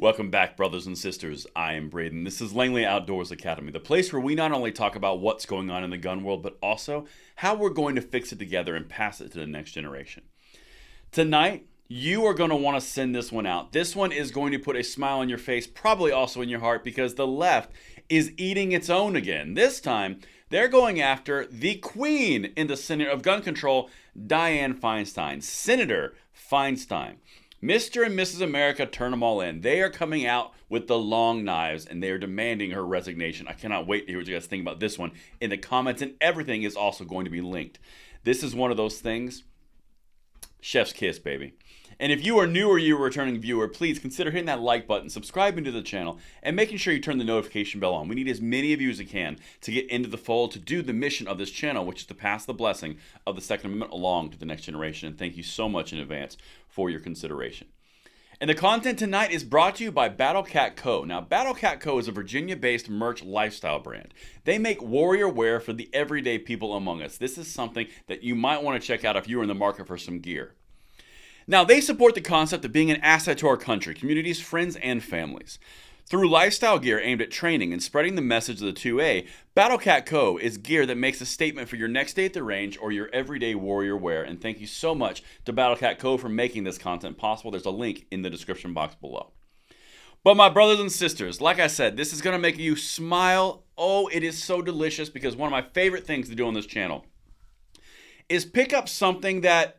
Welcome back, brothers and sisters. I am Braden. This is Langley Outdoors Academy, the place where we not only talk about what's going on in the gun world, but also how we're going to fix it together and pass it to the next generation. Tonight, you are going to want to send this one out. This one is going to put a smile on your face, probably also in your heart, because the left is eating its own again. This time, they're going after the queen in the Senate of gun control, Diane Feinstein, Senator Feinstein. Mr. and Mrs. America, turn them all in. They are coming out with the long knives and they are demanding her resignation. I cannot wait to hear what you guys think about this one in the comments, and everything is also going to be linked. This is one of those things, chef's kiss, baby. And if you are new or you're a returning viewer, please consider hitting that like button, subscribing to the channel, and making sure you turn the notification bell on. We need as many of you as we can to get into the fold to do the mission of this channel, which is to pass the blessing of the Second Amendment along to the next generation. And thank you so much in advance for your consideration. And the content tonight is brought to you by Battle Cat Co. Now, Battle Cat Co. is a Virginia-based merch lifestyle brand. They make warrior wear for the everyday people among us. This is something that you might want to check out if you're in the market for some gear. Now, they support the concept of being an asset to our country, communities, friends, and families. Through lifestyle gear aimed at training and spreading the message of the 2A, Battle Cat Co. is gear that makes a statement for your next day at the range or your everyday warrior wear. And thank you so much to Battle Cat Co. for making this content possible. There's a link in the description box below. But my brothers and sisters, like I said, this is going to make you smile. Oh, it is so delicious, because one of my favorite things to do on this channel is pick up something that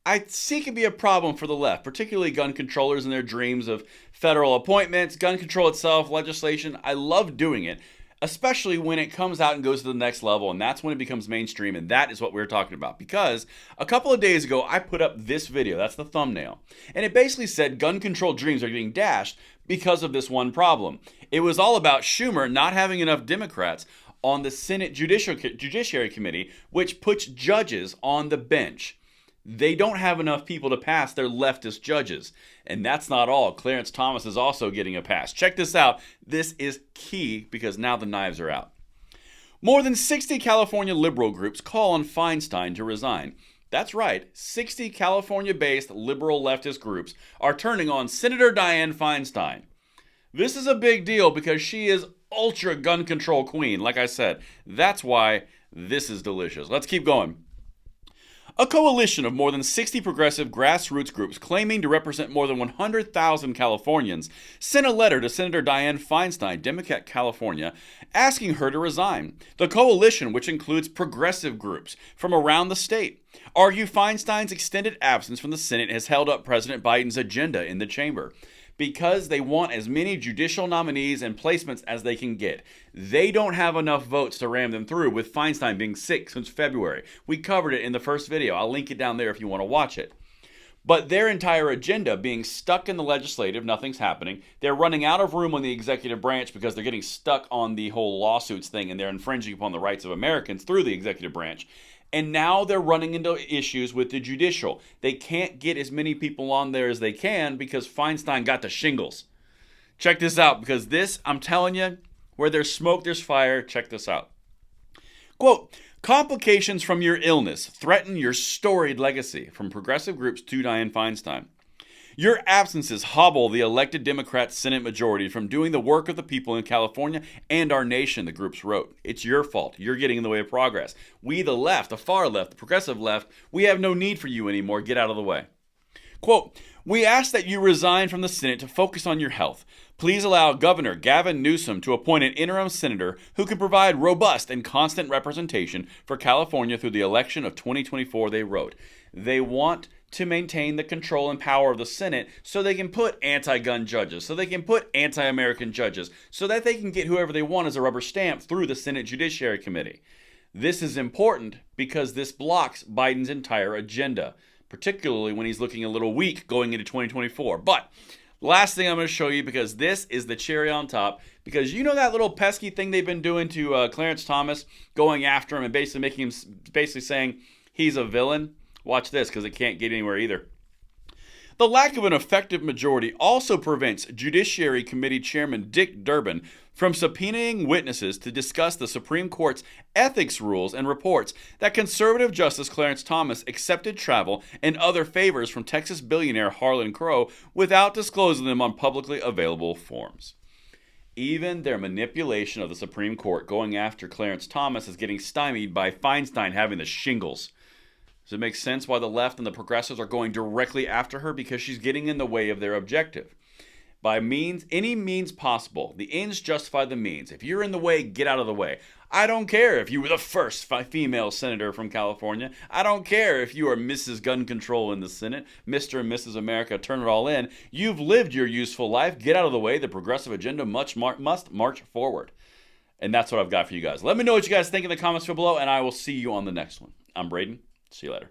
I see can be a problem for the left, particularly gun controllers and their dreams of federal appointments, gun control itself, legislation. I love doing it, especially when it comes out and goes to the next level, and that's when it becomes mainstream, and that is what we're talking about. Because a couple of days ago, I put up this video, that's the thumbnail, and it basically said gun control dreams are getting dashed because of this one problem. It was all about Schumer not having enough Democrats on the Senate Judiciary Committee, which puts judges on the bench. They don't have enough people to pass their leftist judges. And that's not all. Clarence Thomas is also getting a pass. Check this out. This is key because now the knives are out. More than 60 California liberal groups call on Feinstein to resign. That's right. 60 California-based liberal leftist groups are turning on Senator Diane Feinstein. This is a big deal because she is ultra gun control queen. Like I said, that's why this is delicious. Let's keep going. A coalition of more than 60 progressive grassroots groups claiming to represent more than 100,000 Californians sent a letter to Senator Diane Feinstein, Democrat California, asking her to resign. The coalition, which includes progressive groups from around the state, argue Feinstein's extended absence from the Senate has held up President Biden's agenda in the chamber. Because they want as many judicial nominees and placements as they can get. They don't have enough votes to ram them through, with Feinstein being sick since February. We covered it in the first video. I'll link it down there if you want to watch it. But their entire agenda being stuck in the legislative, nothing's happening. They're running out of room on the executive branch because they're getting stuck on the whole lawsuits thing, and they're infringing upon the rights of Americans through the executive branch. And now they're running into issues with the judicial. They can't get as many people on there as they can because Feinstein got the shingles. Check this out, because this, I'm telling you, where there's smoke, there's fire. Check this out. Quote, complications from your illness threaten your storied legacy, from progressive groups to Diane Feinstein. Your absences hobble the elected Democrat Senate majority from doing the work of the people in California and our nation, the groups wrote. It's your fault. You're getting in the way of progress. We, the left, the far left, the progressive left, we have no need for you anymore. Get out of the way. Quote, we ask that you resign from the Senate to focus on your health. Please allow Governor Gavin Newsom to appoint an interim senator who can provide robust and constant representation for California through the election of 2024, they wrote. They want to maintain the control and power of the Senate so they can put anti-gun judges, so they can put anti-American judges, so that they can get whoever they want as a rubber stamp through the Senate Judiciary Committee. This is important because this blocks Biden's entire agenda, particularly when he's looking a little weak going into 2024. But last thing I'm going to show you, because this is the cherry on top, because you know that little pesky thing they've been doing to Clarence Thomas, going after him and basically making him, basically saying he's a villain? Watch this, because it can't get anywhere either. The lack of an effective majority also prevents Judiciary Committee Chairman Dick Durbin from subpoenaing witnesses to discuss the Supreme Court's ethics rules and reports that conservative Justice Clarence Thomas accepted travel and other favors from Texas billionaire Harlan Crow without disclosing them on publicly available forms. Even their manipulation of the Supreme Court going after Clarence Thomas is getting stymied by Feinstein having the shingles. Does it make sense why the left and the progressives are going directly after her? Because she's getting in the way of their objective. By any means possible, the ends justify the means. If you're in the way, get out of the way. I don't care if you were the first female senator from California. I don't care if you are Mrs. Gun Control in the Senate, Mr. and Mrs. America, turn it all in. You've lived your useful life. Get out of the way. The progressive agenda must march forward. And that's what I've got for you guys. Let me know what you guys think in the comments below, and I will see you on the next one. I'm Braden. See you later.